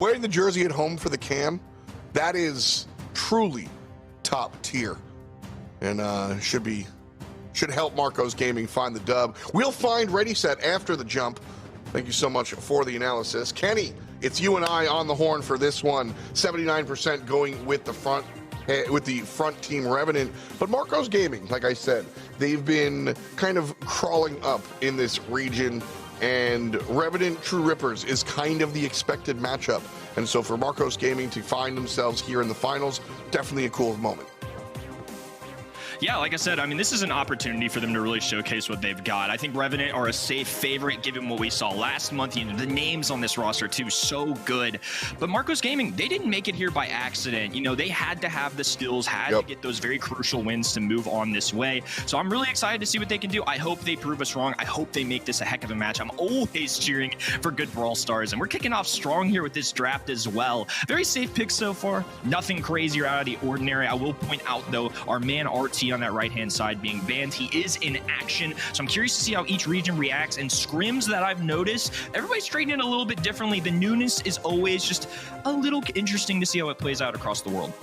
Wearing the jersey at home for the cam, that is truly top tier, and should help Marcos Gaming find the dub. We'll find Ready Set after the jump. Thank you so much for the analysis. Kenny, it's you and I on the horn for this one. 79% going with the front team Revenant. But Marcos Gaming, like I said, they've been kind of crawling up in this region, and Revenant True Rippers is kind of the expected matchup. And so for Marcos Gaming to find themselves here in the finals, definitely a cool moment. Yeah, like I said, I mean, this is an opportunity for them to really showcase what they've got. I think Revenant are a safe favorite given what we saw last month. You know, the names on this roster, too, so good. But Marcos Gaming, they didn't make it here by accident. You know, they had to have the skills, had to get those very crucial wins to move on this way. So I'm really excited to see what they can do. I hope they prove us wrong. I hope they make this a heck of a match. I'm always cheering for good Brawl stars, and we're kicking off strong here with this draft as well. Very safe picks so far. Nothing crazy or out of the ordinary. I will point out, though, our man RT on that right-hand side being banned. He is in action, so I'm curious to see how each region reacts. And scrims that I've noticed, everybody's trading it a little bit differently. The newness is always just a little interesting to see how it plays out across the world.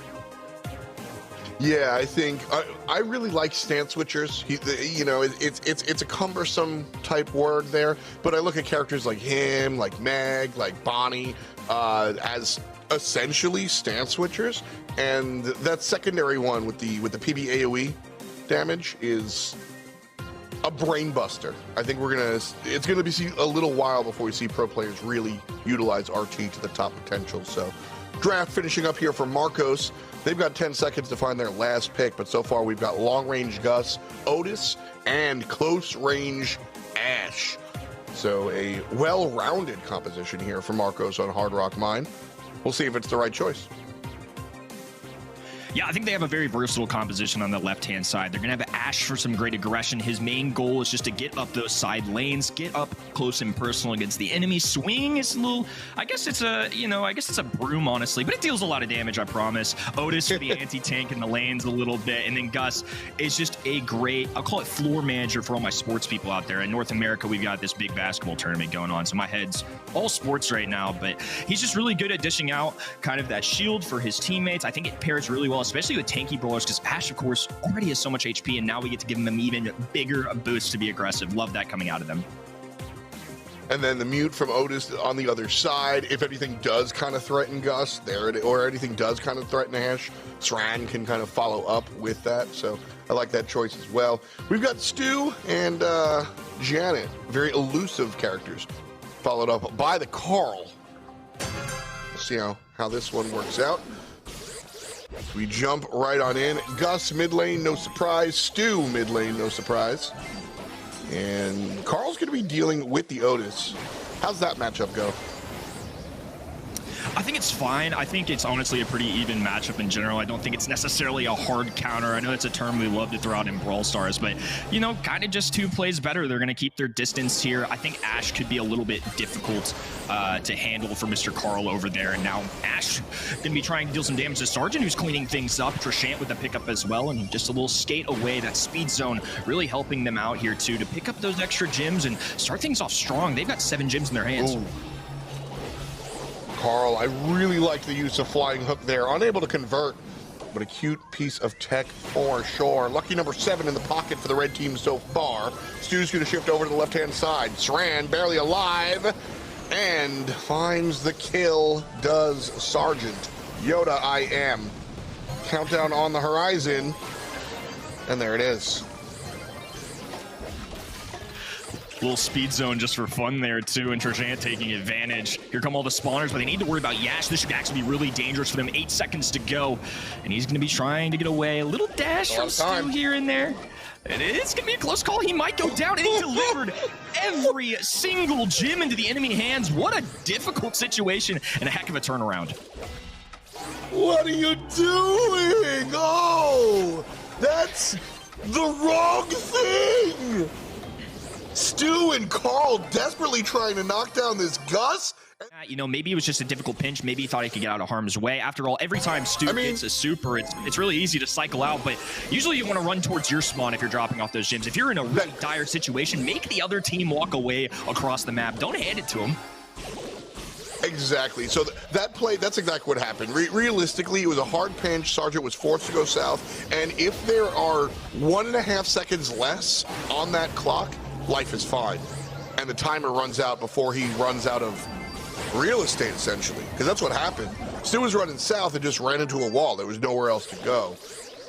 Yeah, I think I really like stance switchers. You know, it's a cumbersome type word there, but I look at characters like him, like Meg, like Bonnie, as essentially stance switchers, and that secondary one with the PB AoE damage is a brain buster. I think it's gonna be a little while before we see pro players really utilize RT to the top potential. So draft finishing up here for Marcos. They've got 10 seconds to find their last pick, but so far we've got long range Gus, Otis, and close range Ash. So a well-rounded composition here for Marcos on Hard Rock Mine. We'll see if it's the right choice. Yeah, I think they have a very versatile composition on the left-hand side. They're going to have Ash for some great aggression. His main goal is just to get up those side lanes, get up close and personal against the enemy. Swing is a little, I guess it's a broom, honestly, but it deals a lot of damage, I promise. Otis for the anti-tank in the lanes a little bit, and then Gus is just a great, I'll call it floor manager for all my sports people out there. In North America, we've got this big basketball tournament going on, so my head's all sports right now, but he's just really good at dishing out kind of that shield for his teammates. I think it pairs really well, especially with tanky brawlers, because Ash, of course, already has so much HP, and now we get to give him an even bigger boost to be aggressive. Love that coming out of them. And then the mute from Otis on the other side. If anything does kind of threaten Gus, or anything does kind of threaten Ash, Sran can kind of follow up with that. So I like that choice as well. We've got Stu and Janet, very elusive characters, followed up by the Carl. We'll see how this one works out. We jump right on in. Gus mid lane, no surprise. Stu mid lane, no surprise. And Carl's going to be dealing with the Otis. How's that matchup go? I think it's fine. I think it's honestly a pretty even matchup in general. I don't think it's necessarily a hard counter. I know it's a term we love to throw out in Brawl Stars, but, you know, kind of just two plays better. They're going to keep their distance here. I think Ash could be a little bit difficult to handle for Mr. Carl over there. And now Ash going to be trying to deal some damage to Sergeant, who's cleaning things up. Trishant with the pickup as well, and just a little skate away. That speed zone really helping them out here, too, to pick up those extra gems and start things off strong. They've got 7 gems in their hands. Ooh. Carl, I really like the use of flying hook there. Unable to convert, but a cute piece of tech for sure. Lucky number 7 in the pocket for the red team so far. Stu's going to shift over to the left-hand side. Sran barely alive and finds the kill. Does Sergeant. Yoda, I am. Countdown on the horizon. And there it is. Little speed zone just for fun there, too, and Trishant taking advantage. Here come all the spawners, but they need to worry about Yash. This should actually be really dangerous for them. 8 seconds to go, and he's going to be trying to get away. A little dash from Stu here and there. It is going to be a close call. He might go down, and he delivered every single gem into the enemy hands. What a difficult situation, and a heck of a turnaround. What are you doing? Oh, that's the wrong thing. Stu and Carl desperately trying to knock down this Gus. You know, maybe it was just a difficult pinch. Maybe he thought he could get out of harm's way. After all, every time Stu gets a super, it's really easy to cycle out, but usually you want to run towards your spawn if you're dropping off those gems. If you're in a really dire situation, make the other team walk away across the map. Don't hand it to them. Exactly. So that play, that's exactly what happened. Realistically, it was a hard pinch. Sargent was forced to go south. And if there are 1.5 seconds less on that clock, life is fine. And the timer runs out before he runs out of real estate, essentially. Because that's what happened. Stu was running south and just ran into a wall. There was nowhere else to go.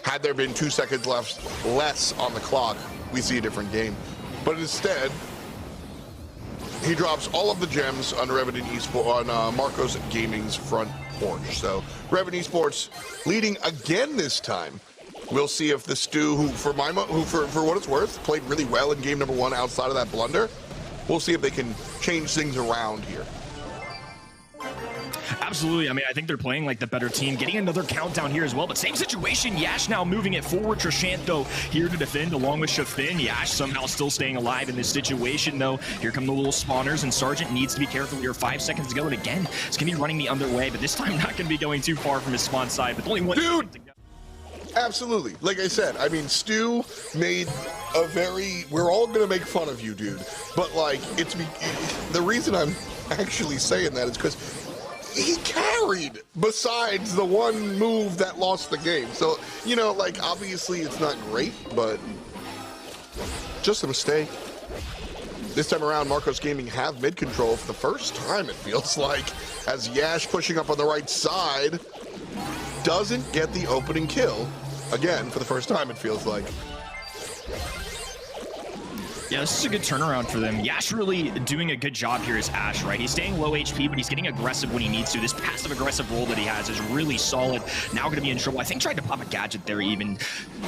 Had there been 2 seconds less on the clock, we see a different game. But instead, he drops all of the gems on Revenant Esports on Marcos Gaming's front porch. So Revenant Esports leading again this time. We'll see if the Stu, who for what it's worth, played really well in game number 1 outside of that blunder. We'll see if they can change things around here. Absolutely. I mean, I think they're playing like the better team, getting another countdown here as well. But same situation. Yash now moving it forward. Trishant, though, here to defend along with Shafin. Yash somehow still staying alive in this situation, though. Here come the little spawners, and Sargent needs to be careful here. 5 seconds to go, and again, it's going to be running the other way, but this time not going to be going too far from his spawn side. But only one. Dude! Absolutely. Like I said, I mean, Stu made a very... We're all going to make fun of you, dude. But, like, the reason I'm actually saying that is because he carried besides the one move that lost the game. So, you know, like, obviously it's not great, but just a mistake. This time around, Marcos Gaming have mid control for the first time, it feels like, as Yash pushing up on the right side doesn't get the opening kill. Again, for the first time, it feels like. Yeah, this is a good turnaround for them. Yash really doing a good job here as Ash, right? He's staying low HP, but he's getting aggressive when he needs to. This passive-aggressive role that he has is really solid. Now going to be in trouble. I think tried to pop a gadget there even,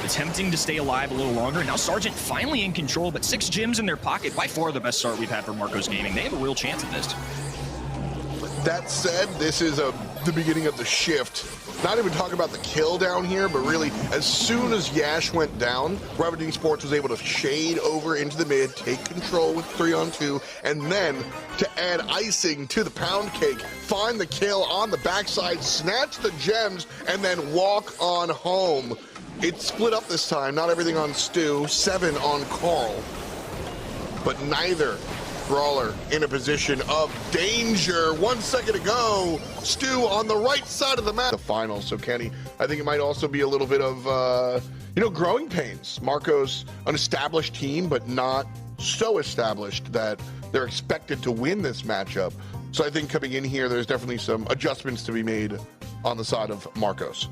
attempting to stay alive a little longer. Now Sargent finally in control, but 6 gems in their pocket. By far the best start we've had for Marcos Gaming. They have a real chance at this. That said, this is the beginning of the shift. Not even talking about the kill down here, but really, as soon as Yash went down, Revenant Esports was able to shade over into the mid, take control with 3-on-2, and then, to add icing to the pound cake, find the kill on the backside, snatch the gems, and then walk on home. It's split up this time, not everything on Stu, 7 on Carl, but neither brawler in a position of danger. 1 second to go. Stu on the right side of the map. The finals. So Kenny, I think it might also be a little bit of, growing pains. Marcos, an established team, but not so established that they're expected to win this matchup. So I think coming in here, there's definitely some adjustments to be made on the side of Marcos.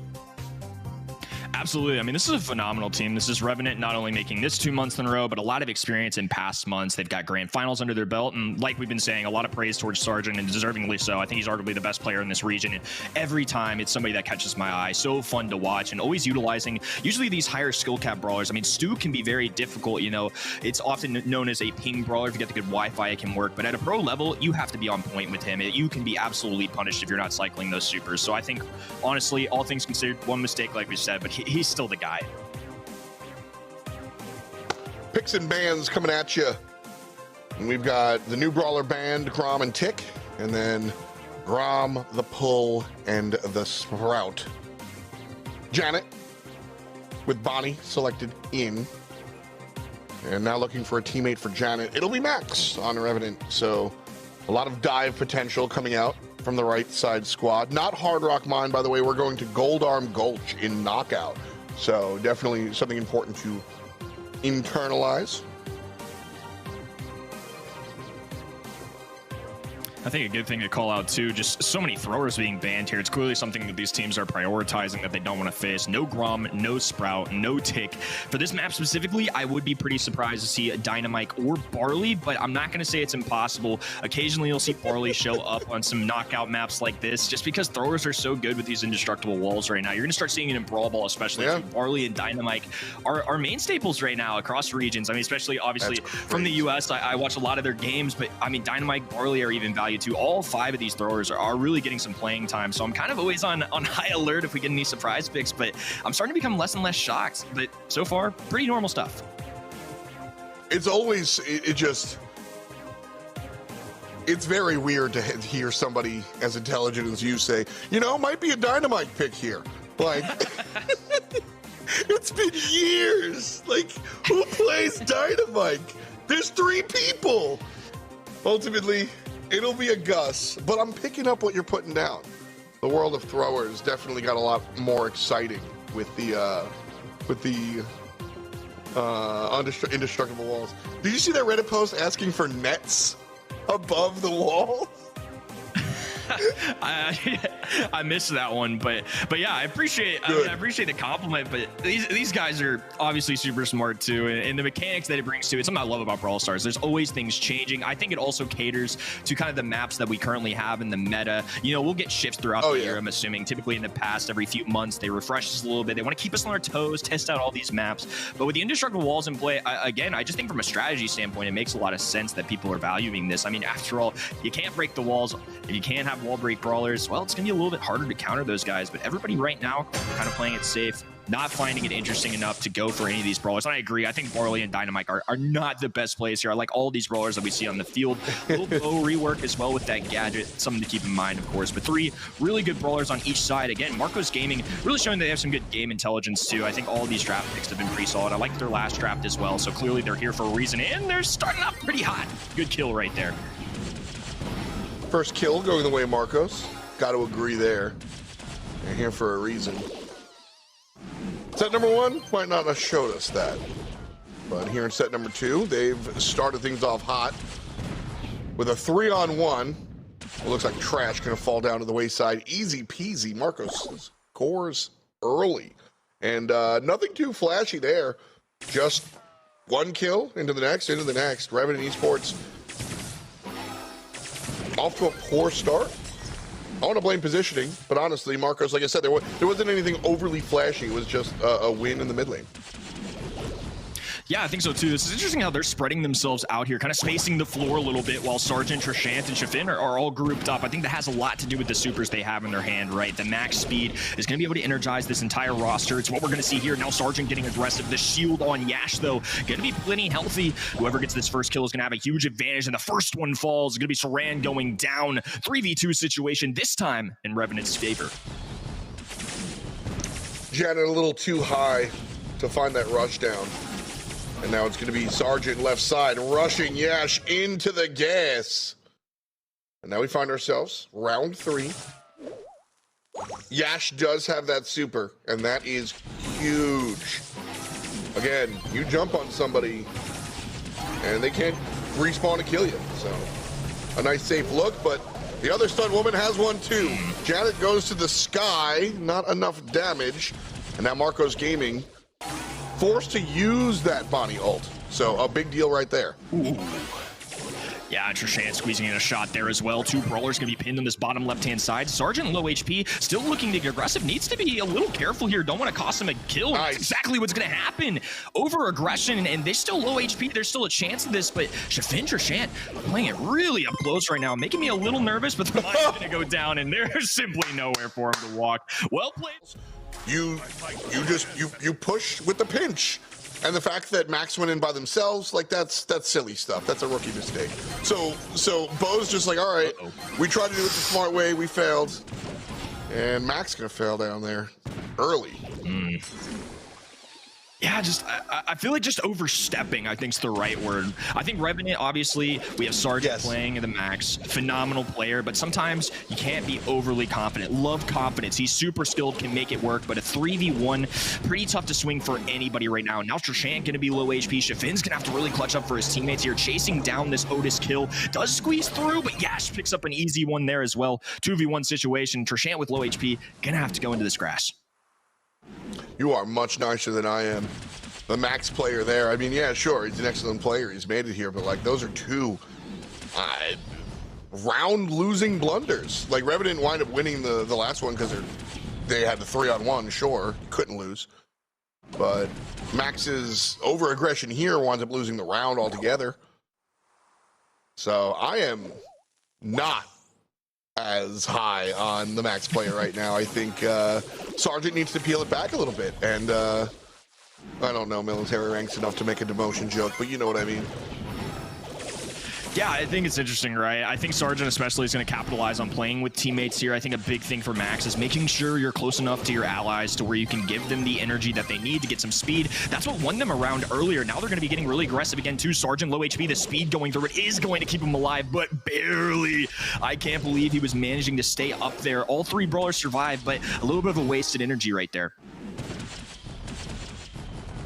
Absolutely. I mean, this is a phenomenal team. This is Revenant not only making this 2 months in a row, but a lot of experience in past months. They've got grand finals under their belt. And like we've been saying, a lot of praise towards Sargent, and deservingly so. I think he's arguably the best player in this region. And every time it's somebody that catches my eye. So fun to watch and always utilizing usually these higher skill cap brawlers. I mean, Stu can be very difficult. You know, it's often known as a ping brawler. If you get the good Wi-Fi, it can work. But at a pro level, you have to be on point with him. You can be absolutely punished if you're not cycling those supers. So I think, honestly, all things considered, one mistake, like we said, but he's still the guy. Picks and bans coming at you. And we've got the new brawler band, Grom and Tick, and then Grom, the Pull, and the Sprout. Janet with Bonnie selected in. And now looking for a teammate for Janet. It'll be Max on Revenant. So a lot of dive potential coming out from the right side squad. Not Hard Rock Mine, by the way. We're going to Gold Arm Gulch in Knockout. So definitely something important to internalize. I think a good thing to call out too, just so many throwers being banned here. It's clearly something that these teams are prioritizing that they don't want to face. No Grom, no Sprout, no Tick. For this map specifically, I would be pretty surprised to see a Dynamite or Barley, but I'm not going to say it's impossible. Occasionally you'll see Barley show up on some knockout maps like this, just because throwers are so good with these indestructible walls right now. You're going to start seeing it in Brawl Ball, especially. Yeah. Barley and Dynamite are main staples right now across regions. I mean, especially obviously from the US, I watch a lot of their games, but I mean, Dynamite, Barley are even valued too. All 5 of these throwers are really getting some playing time, so I'm kind of always on high alert if we get any surprise picks, but I'm starting to become less and less shocked. But so far, pretty normal stuff. It's always, it's very weird to hear somebody as intelligent as you say, you know, might be a Dynamite pick here. Like, it's been years. Like, who plays Dynamite? There's 3 people. Ultimately, It'll be a Gus, but I'm picking up what you're putting down. The world of throwers definitely got a lot more exciting with the indestructible walls. Did you see that Reddit post asking for nets above the wall? I missed that one, but yeah, I appreciate the compliment. But these guys are obviously super smart too, and the mechanics that it brings to it's something I love about Brawl Stars. There's always things changing. I think it also caters to kind of the maps that we currently have in the meta. You know, we'll get shifts throughout the year. I'm assuming typically in the past, every few months they refresh us a little bit. They want to keep us on our toes, test out all these maps. But with the indestructible walls in play, I just think from a strategy standpoint, it makes a lot of sense that people are valuing this. I mean, after all, you can't break the walls if you can't have wall break brawlers. Well, it's gonna be a little bit harder to counter those guys, but everybody right now kind of playing it safe, not finding it interesting enough to go for any of these brawlers. And I agree, I think Barley and Dynamite are not the best plays here. I like all these brawlers that we see on the field. A little bow rework as well with that gadget, something to keep in mind, of course. But 3 really good brawlers on each side. Again, Marco's Gaming really showing they have some good game intelligence too. I think all of these draft picks have been pretty solid. I like their last draft as well, so clearly they're here for a reason, and they're starting out pretty hot. Good kill right there. First kill going the way of Marcos. Got to agree there. They're here for a reason. Set number 1 might not have showed us that. But here in set number 2, they've started things off hot with a 3-on-1. It looks like trash going to fall down to the wayside. Easy peasy. Marcos cores early. And nothing too flashy there. Just 1 kill into the next. Revenant Esports off to a poor start. I want to blame positioning, but honestly, Marcos, like I said, there wasn't anything overly flashy. It was just a win in the mid lane. Yeah, I think so too. This is interesting how they're spreading themselves out here, kind of spacing the floor a little bit while Sergeant, Trishant, and Chafin are all grouped up. I think that has a lot to do with the supers they have in their hand, right? The max speed is going to be able to energize this entire roster. It's what we're going to see here. Now Sergeant getting aggressive. The shield on Yash, though, going to be plenty healthy. Whoever gets this first kill is going to have a huge advantage, and the first one falls. It's going to be Saran going down. 3v2 situation, this time in Revenant's favor. Janet a little too high to find that rush down. And now it's going to be Sergeant left side rushing Yash into the gas. And now we find ourselves round 3. Yash does have that super, and that is huge. Again, you jump on somebody, and they can't respawn to kill you. So a nice safe look, but the other stunt woman has one too. Janet goes to the sky, not enough damage. And now Marcos Gaming forced to use that Bonnie ult. So a big deal right there. Ooh. Yeah, Trishant squeezing in a shot there as well. 2 brawlers going to be pinned on this bottom left-hand side. Sergeant, low HP, still looking to get aggressive. Needs to be a little careful here. Don't want to cost him a kill. Nice. That's exactly what's going to happen. Over-aggression, and they're still low HP. There's still a chance of this, but Chafin, Trishant playing it really up close right now, making me a little nervous, but the mine's going to go down, and there's simply nowhere for him to walk. Well played. You push with the pinch. And the fact that Max went in by themselves, like that's silly stuff. That's a rookie mistake. So Bo's just like, all right, we tried to do it the smart way, we failed. And Max gonna fail down there early. Yeah, I feel like just overstepping, I think is the right word. I think Revenant, obviously, we have Sergeant playing the max. Phenomenal player, but sometimes you can't be overly confident. Love confidence. He's super skilled, can make it work, but a 3v1, pretty tough to swing for anybody right now. Now Trishant going to be low HP. Shafin's going to have to really clutch up for his teammates here, chasing down this Otis kill. Does squeeze through, but Yash picks up an easy one there as well. 2v1 situation. Trishant with low HP, going to have to go into this grass. You are much nicer than I am. The max player there. I mean, yeah, sure, he's an excellent player. He's made it here, but like those are 2 round losing blunders. Like Revenant wind up winning the last one because they had the 3-on-1. Sure, couldn't lose. But Max's over aggression here winds up losing the round altogether. So I am not as high on the max player right now. I think Sergeant needs to peel it back a little bit, and I don't know military ranks enough to make a demotion joke, but you know what I mean. Yeah, I think it's interesting, right? I think Sargent especially is going to capitalize on playing with teammates here. I think a big thing for Max is making sure you're close enough to your allies to where you can give them the energy that they need to get some speed. That's what won them around earlier. Now they're going to be getting really aggressive again too. Sargent low HP, the speed going through it is going to keep him alive, but barely. I can't believe he was managing to stay up there. All three brawlers survived, but a little bit of a wasted energy right there.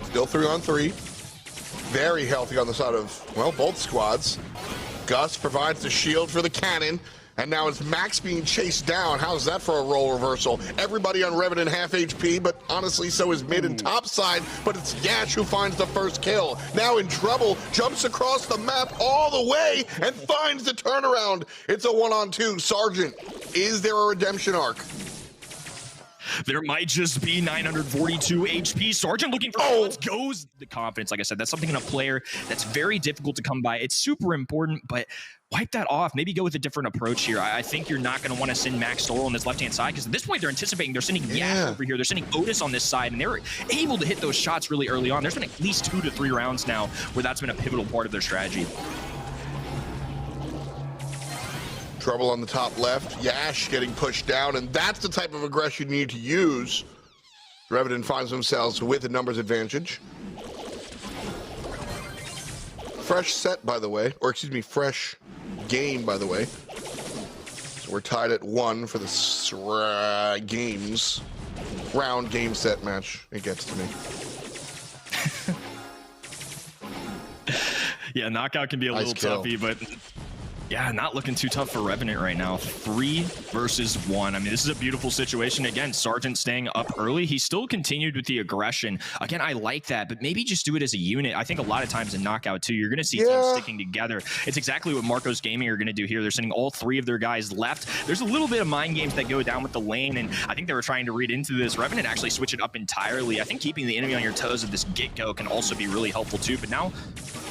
Still 3-on-3. Very healthy on the side of, well, both squads. Gus provides the shield for the cannon, and now it's Max being chased down. How's that for a role reversal? Everybody on Revenant half HP, but honestly, so is mid and top side, but it's Yash who finds the first kill. Now in trouble, jumps across the map all the way and finds the turnaround. It's a 1-on-2. Sargent, is there a redemption arc? There might just be 942 HP. Sargent looking for goes the confidence. Like I said, that's something in a player that's very difficult to come by. It's super important, but wipe that off. Maybe go with a different approach here. I think you're not going to want to send Max Storl on this left-hand side because at this point they're anticipating. They're sending Yash over here. They're sending Otis on this side, and they're able to hit those shots really early on. There's been at least 2 to 3 rounds now where that's been a pivotal part of their strategy. Trouble on the top left. Yash getting pushed down, and that's the type of aggression you need to use. Revenant finds themselves with a numbers advantage. Fresh set, by the way, or excuse me, fresh game, by the way. So we're tied at 1 for the games. Round game set match. It gets to me. Yeah, knockout can be a little toughy, but yeah, not looking too tough for Revenant right now. 3 versus 1. I mean, this is a beautiful situation. Again, Sargent staying up early. He still continued with the aggression. Again, I like that, but maybe just do it as a unit. I think a lot of times in knockout too, you're going to see teams sticking together. It's exactly what Marcos Gaming are going to do here. They're sending all 3 of their guys left. There's a little bit of mind games that go down with the lane, and I think they were trying to read into this. Revenant actually switch it up entirely. I think keeping the enemy on your toes at this get-go can also be really helpful too, but now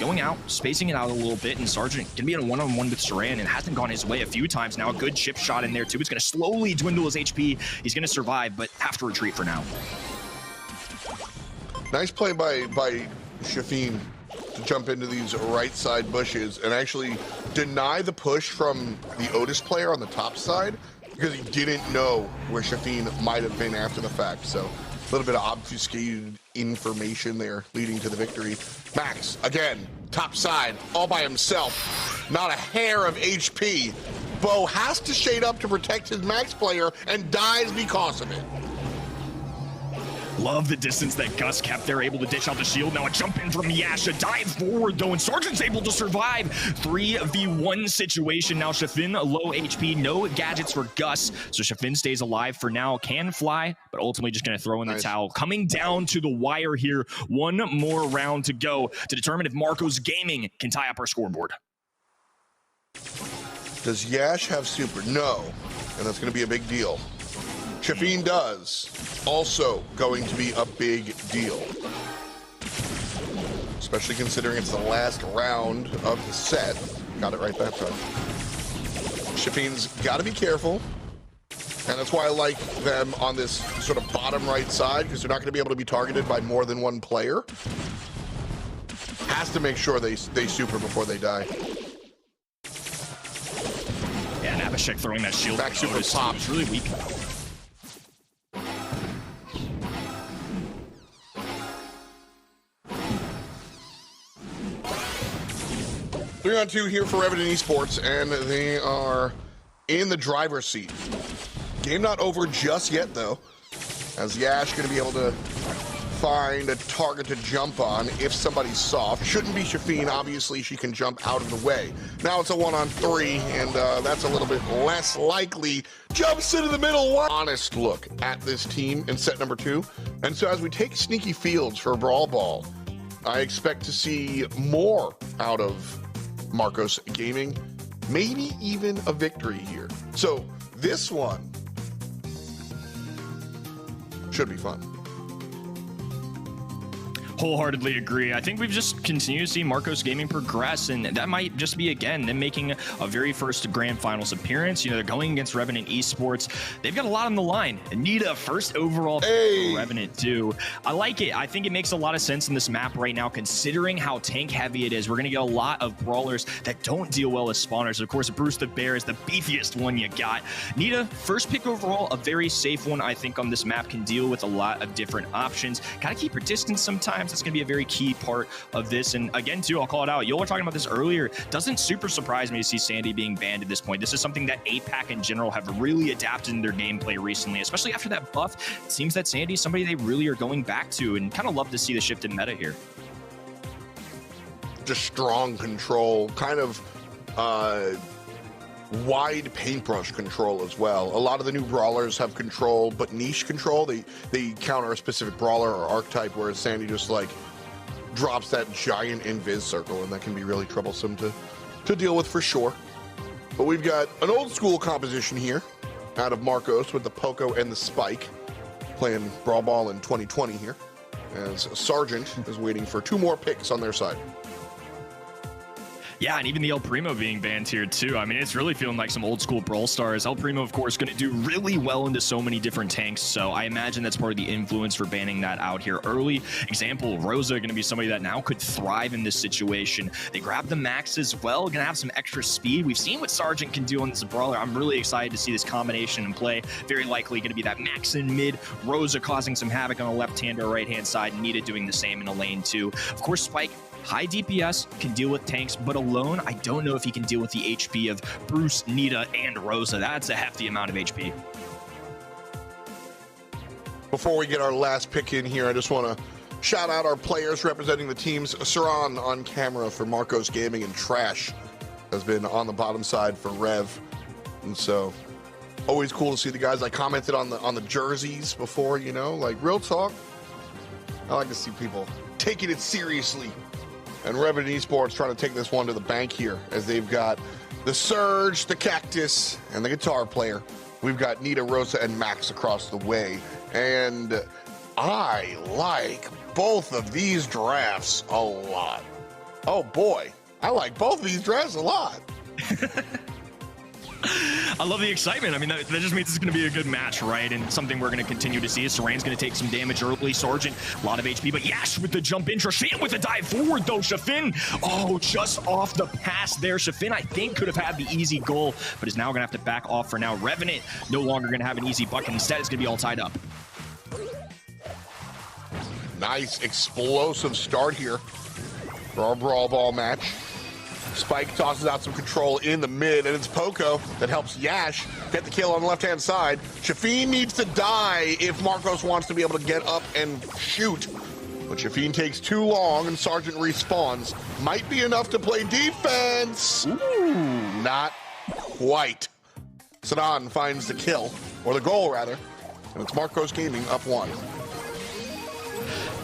going out, spacing it out a little bit, and Sargent can be in a one-on-one with Saran, and hasn't gone his way a few times now. A good chip shot in there too. It's going to slowly dwindle his HP. He's going to survive, but have to retreat for now. Nice play by Shafin to jump into these right side bushes and actually deny the push from the Otis player on the top side because he didn't know where Shafin might have been after the fact. So a little bit of obfuscated information there leading to the victory. Max, again, top side, all by himself. Not a hair of HP. Bo has to shade up to protect his Max player and dies because of it. Love the distance that Gus kept there, able to dish out the shield. Now a jump in from Yash, a dive forward though, and Sargent's able to survive. 3v1 situation. Now Shafin low HP, no gadgets for Gus, so Shafin stays alive for now, can fly, but ultimately just going to throw in the towel. Coming down to the wire here, 1 more round to go to determine if Marcos Gaming can tie up our scoreboard. Does Yash have super? No, and that's going to be a big deal. Shafin does. Also going to be a big deal. Especially considering it's the last round of the set. Got it right that time. Shafin's got to be careful. And that's why I like them on this sort of bottom right side, because they're not going to be able to be targeted by more than one player. Has to make sure they super before they die. Yeah, and Abhishek throwing that shield. Back super pop. It's really weak. 3-on-2 here for Revenant Esports, and they are in the driver's seat. Game not over just yet, though, as Yash going to be able to find a target to jump on if somebody's soft. Shouldn't be Shafin. Obviously, she can jump out of the way. Now it's a 1-on-3, and that's a little bit less likely. Jumps into the middle. Honest look at this team in set number 2. And so as we take sneaky fields for Brawl Ball, I expect to see more out of Marcos Gaming, maybe even a victory here. So this one should be fun. Wholeheartedly agree. I think we've just continued to see Marcos Gaming progress, and that might just be, again, them making a very first Grand Finals appearance. You know, they're going against Revenant Esports. They've got a lot on the line. Anita, first overall pick for Revenant too. I like it. I think it makes a lot of sense in this map right now, considering how tank heavy it is. We're going to get a lot of brawlers that don't deal well as spawners. Of course, Bruce the Bear is the beefiest one you got. Nita, first pick overall, a very safe one, I think, on this map, can deal with a lot of different options. Gotta keep her distance sometimes. It's going to be a very key part of this. And again, too, I'll call it out. You were talking about this earlier. Doesn't super surprise me to see Sandy being banned at this point. This is something that APAC in general have really adapted in their gameplay recently, especially after that buff. It seems that Sandy is somebody they really are going back to, and kind of love to see the shift in meta here. Just strong control, kind of wide paintbrush control as well. A lot of the new brawlers have control, but niche control. They counter a specific brawler or archetype, whereas Sandy just like drops that giant invis circle, and that can be really troublesome to deal with for sure. But we've got an old school composition here out of Marcos with the Poco and the Spike, playing Brawl Ball in 2020 here, as Sergeant is waiting for 2 more picks on their side. Yeah, and even the El Primo being banned here too. I mean, it's really feeling like some old school Brawl stars. El Primo, of course, going to do really well into so many different tanks, so I imagine that's part of the influence for banning that out here early. Example, Rosa going to be somebody that now could thrive in this situation. They grab the max as well, going to have some extra speed. We've seen what Sergeant can do on this brawler. I'm really excited to see this combination in play. Very likely going to be that max in mid, Rosa causing some havoc on the left-hand or right-hand side, Nita doing the same in a lane too. Of course, Spike, high DPS, can deal with tanks, but alone, I don't know if he can deal with the HP of Bruce, Nita, and Rosa. That's a hefty amount of HP. Before we get our last pick in here, I just want to shout out our players representing the teams. Saran on camera for Marcos Gaming, and Trash has been on the bottom side for Rev. And so, always cool to see the guys. I commented on the jerseys before, you know, like real talk. I like to see people taking it seriously. And Revenant Esports trying to take this one to the bank here, as they've got the Surge, the Cactus, and the Guitar Player. We've got Nita, Rosa, and Max across the way. And I like both of these drafts a lot. Oh boy, I like both of these drafts a lot. I love the excitement. I mean, that just means it's going to be a good match, right? And something we're going to continue to see. Saran's going to take some damage early. Sergeant, a lot of HP, but Yash with the jump in. Shafin with the dive forward, though. Shafin, oh, just off the pass there. Shafin, I think, could have had the easy goal, but is now going to have to back off for now. Revenant no longer going to have an easy bucket. Instead, it's going to be all tied up. Nice explosive start here for our Brawl Ball match. Spike tosses out some control in the mid, and it's Poco that helps Yash get the kill on the left-hand side. Shafin needs to die if Marcos wants to be able to get up and shoot. But Shafin takes too long, and Sergeant respawns. Might be enough to play defense. Ooh, not quite. Sadan finds the kill, or the goal rather, and it's Marcos Gaming up 1.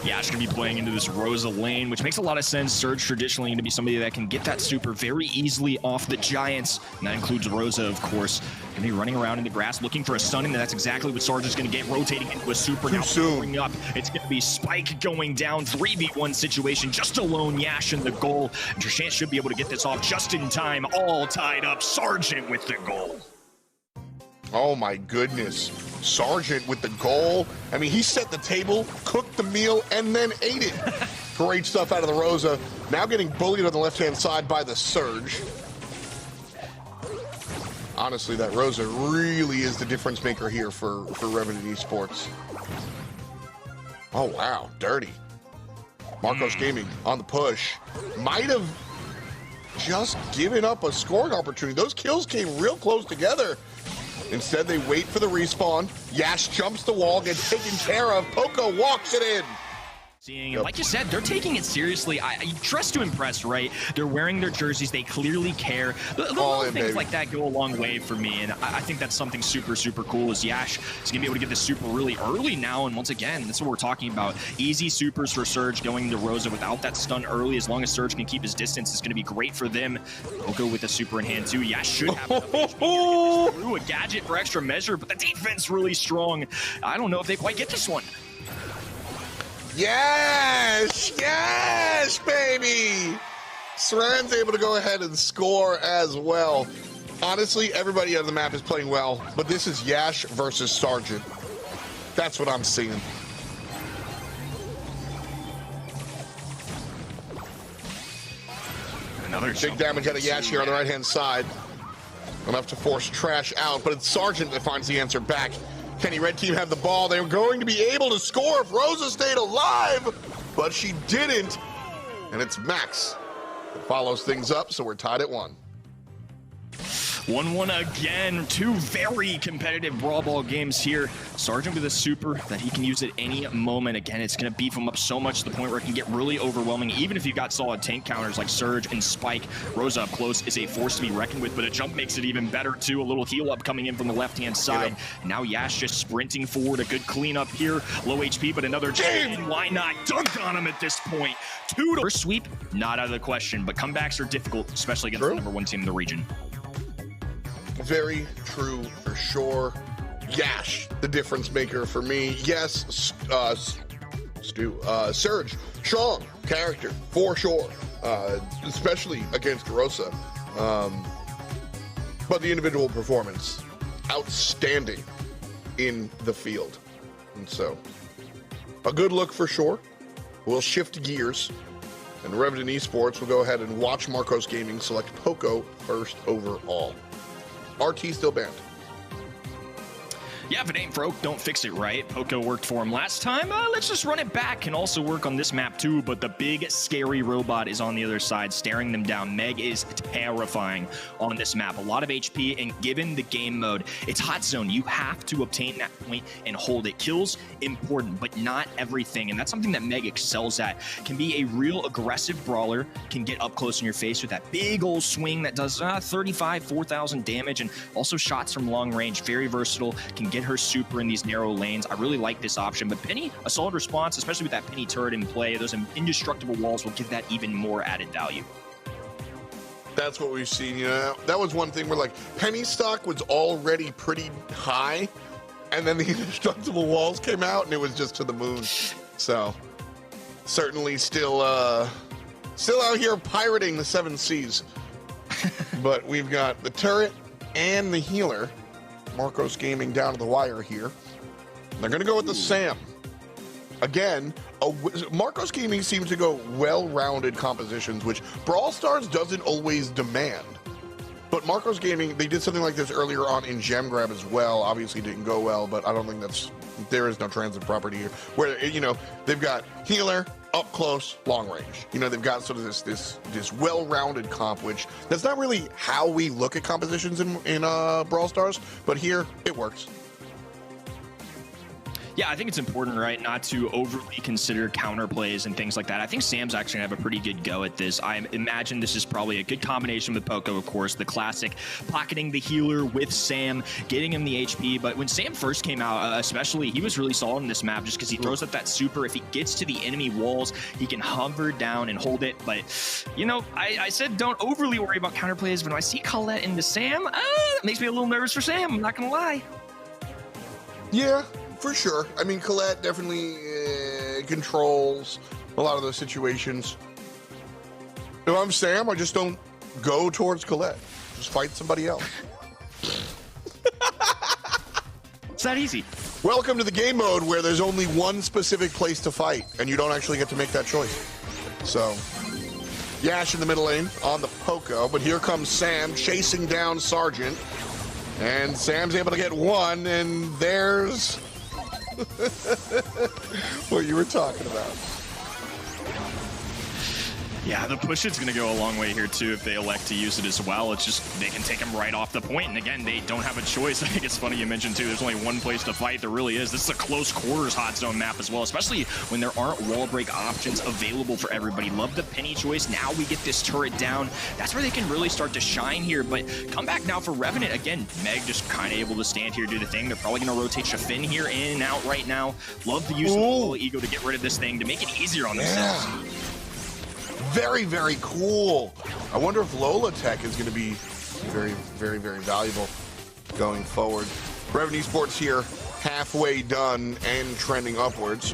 Yash going to be playing into this Rosa lane, which makes a lot of sense. Surge traditionally going to be somebody that can get that super very easily off the Giants, and that includes Rosa, of course. Going to be running around in the grass looking for a stunning, and that's exactly what Sarge is going to get, rotating into a super. Now soon up. It's going to be Spike going down, 3v1 situation, just alone Yash in the goal. And Trishant should be able to get this off just in time, all tied up. Sergeant with the goal. Oh my goodness. Sergeant with the goal. I mean, he set the table, cooked the meal, and then ate it. Great stuff out of the Rosa. Now getting bullied on the left-hand side by the Surge. Honestly, that Rosa really is the difference maker here for Revenant Esports. Oh, wow. Dirty. Marcos Gaming on the push. Might have just given up a scoring opportunity. Those kills came real close together. Instead, they wait for the respawn. Yash jumps the wall, gets taken care of. Poco walks it in. And like you said, they're taking it seriously. I dress to impress, right? They're wearing their jerseys. They clearly care. The little things like that go a long way for me, and I think that's something super, super cool. Is Yash is going to be able to get this super really early now, and once again, that's what we're talking about. Easy supers for Surge going to Rosa without that stun early. As long as Surge can keep his distance, it's going to be great for them. Poco with a super in hand too. Yash should have enough HP through a gadget for extra measure, but the defense really strong. I don't know if they quite get this one. Yes! Yes, baby! Saran's able to go ahead and score as well. Honestly, everybody on the map is playing well, but this is Yash versus Sergeant. That's what I'm seeing. Another big damage out of Yash here on the right-hand side. Enough to force Trash out, but it's Sergeant that finds the answer back. Kenny Red Team have the ball. They were going to be able to score if Rosa stayed alive, but she didn't. And it's Max that follows things up, so we're tied at 1. 1-1 again. Two very competitive Brawl Ball games here. Sergeant with a super that he can use at any moment. Again, it's going to beef him up so much to the point where it can get really overwhelming, even if you've got solid tank counters like Surge and Spike. Rosa up close is a force to be reckoned with, but a jump makes it even better too. A little heal up coming in from the left-hand side. Now Yash just sprinting forward. A good cleanup here. Low HP, but another chain. Why not dunk on him at this point? First sweep, not out of the question, but comebacks are difficult, especially against the number 1 team in the region. Very true for sure. Yash, the difference maker for me. Yes, Surge, strong character for sure, especially against Rosa. But the individual performance, outstanding in the field. And so, a good look for sure. We'll shift gears, and Revenant Esports will go ahead and watch Marcos Gaming select Poco first overall. RT still banned. Yeah, if it ain't broke, don't fix it, right? Poco worked for him last time. Let's just run it back. Can also work on this map too, but the big, scary robot is on the other side, staring them down. Meg is terrifying on this map. A lot of HP, and given the game mode, it's hot zone. You have to obtain that point and hold it. Kills, important, but not everything, and that's something that Meg excels at. Can be a real aggressive brawler, can get up close in your face with that big old swing that does 4,000 damage, and also shots from long range. Very versatile, can get her super in these narrow lanes. I really like this option, but Penny, a solid response, especially with that Penny turret in play. Those indestructible walls will give that even more added value. That's what we've seen, you know. That was one thing where, like, Penny stock was already pretty high, and then the indestructible walls came out, and it was just to the moon. So, certainly still out here pirating the 7 Seas. But we've got the turret and the healer. Marcos Gaming down to the wire here. They're going to go with the Sam. Again, Marcos Gaming seems to go well-rounded compositions, which Brawl Stars doesn't always demand. But Marcos Gaming, they did something like this earlier on in Gem Grab as well. Obviously didn't go well, but I don't think there is no transit property here. Where, you know, they've got healer, up close, long range. You know, they've got sort of this well-rounded comp, which that's not really how we look at compositions in Brawl Stars, but here it works. Yeah, I think it's important, right, not to overly consider counter plays and things like that. I think Sam's actually going to have a pretty good go at this. I imagine this is probably a good combination with Poco, of course, the classic pocketing the healer with Sam, getting him the HP. But when Sam first came out, especially, he was really solid in this map just because he throws up that super. If he gets to the enemy walls, he can hover down and hold it. But, you know, I said don't overly worry about counter plays, but when I see Colette into Sam, it makes me a little nervous for Sam. I'm not going to lie. Yeah. For sure. I mean, Colette definitely controls a lot of those situations. If I'm Sam, I just don't go towards Colette. Just fight somebody else. It's that easy. Welcome to the game mode where there's only one specific place to fight, and you don't actually get to make that choice. So, Yash in the middle lane on the Poco, but here comes Sam chasing down Sergeant. And Sam's able to get one, and there's what you were talking about. Yeah, the push is going to go a long way here, too, if they elect to use it as well. It's just, they can take him right off the point. And again, they don't have a choice. I think it's funny you mentioned, too, there's only one place to fight. There really is. This is a close quarters hot zone map as well, especially when there aren't wall break options available for everybody. Love the Penny choice. Now we get this turret down. That's where they can really start to shine here. But come back now for Revenant. Again, Meg just kind of able to stand here, do the thing. They're probably going to rotate Shafin here in and out right now. Love the use of the ego to get rid of this thing, to make it easier on themselves. Very, very cool. I wonder if Lola Tech is going to be very, very, very valuable going forward. Revenant Esports here, halfway done and trending upwards.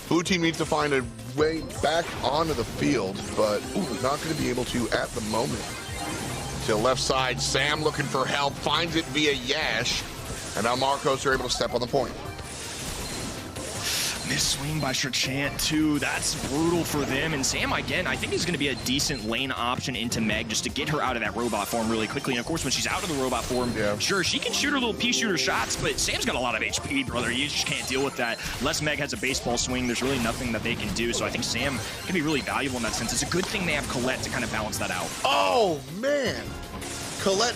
Blue team needs to find a way back onto the field, but not going to be able to at the moment. To the left side, Sam looking for help, finds it via Yash, and now Marcos are able to step on the point. Miss swing by Shrachant too. That's brutal for them. And Sam, again, I think is going to be a decent lane option into Meg just to get her out of that robot form really quickly. And of course, when she's out of the robot form, sure, she can shoot her little pea shooter shots, but Sam's got a lot of HP, brother. You just can't deal with that. Unless Meg has a baseball swing, there's really nothing that they can do. So I think Sam can be really valuable in that sense. It's a good thing they have Colette to kind of balance that out. Oh, man. Colette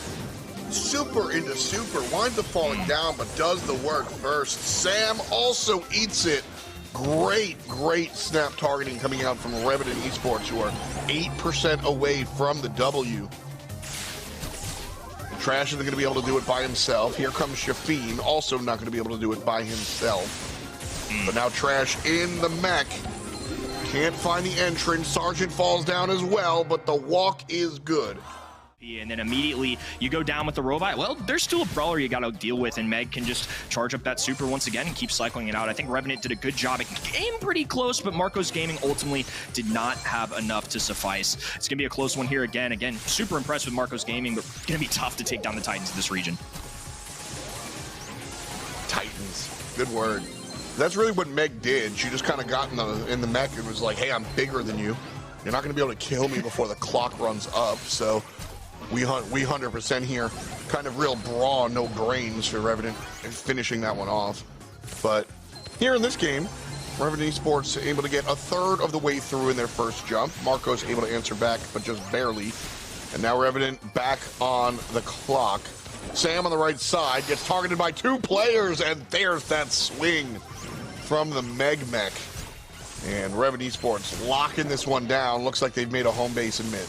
super into super, winds up falling down, but does the work first. Sam also eats it. Great snap targeting coming out from Revenant Esports, who are 8% away from the W. Trash isn't going to be able to do it by himself. Here comes Shafeen, also not going to be able to do it by himself. But now Trash in the mech. Can't find the entrance. Sergeant falls down as well, but the walk is good. And then immediately you go down with the robot. Well, there's still a brawler you got to deal with, and Meg can just charge up that super once again and keep cycling it out. I think Revenant did a good job. It came pretty close, but Marcos Gaming ultimately did not have enough to suffice. It's going to be a close one here again. Again, super impressed with Marcos Gaming, but going to be tough to take down the Titans in this region. Titans. Good word. That's really what Meg did. She just kind of got in the mech and was like, hey, I'm bigger than you. You're not going to be able to kill me before the clock runs up, so... We 100% here. Kind of real Brawl, no brains for Revenant finishing that one off. But here in this game, Revenant Esports able to get a third of the way through in their first jump. Marcos able to answer back, but just barely. And now Revenant back on the clock. Sam on the right side gets targeted by two players, and there's that swing from the Meg Mech. And Revenant Esports locking this one down. Looks like they've made a home base in mid.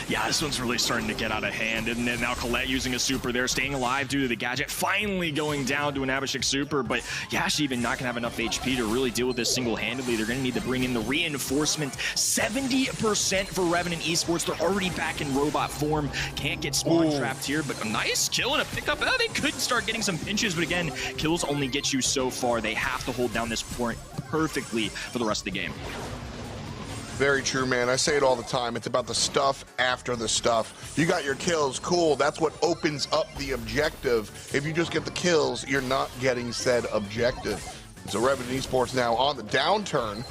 Yeah, this one's really starting to get out of hand, and then now Colette using a super there, staying alive due to the gadget, finally going down to an Abhishek super, but Yash even not gonna have enough HP to really deal with this single-handedly. They're gonna need to bring in the reinforcement. 70% for Revenant Esports. They're already back in robot form. Can't get spawn trapped here, but a nice kill and a pickup. Oh, they could start getting some pinches, but again, kills only get you so far. They have to hold down this point perfectly for the rest of the game. Very true, man. I say it all the time. It's about the stuff after the stuff. You got your kills, cool. That's what opens up the objective. If you just get the kills, you're not getting said objective. So Revenant Esports now on the downturn,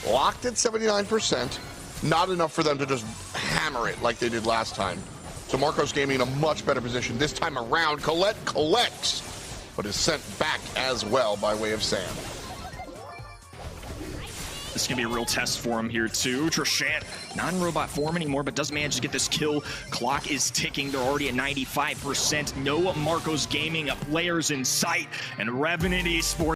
locked at 79%. Not enough for them to just hammer it like they did last time. So Marcos Gaming in a much better position. This time around, Colette collects, but is sent back as well by way of Sam. This is going to be a real test for him here, too. Shrachant, not in robot form anymore, but does manage to get this kill. Clock is ticking. They're already at 95%. No Marcos Gaming players in sight. And Revenant Esports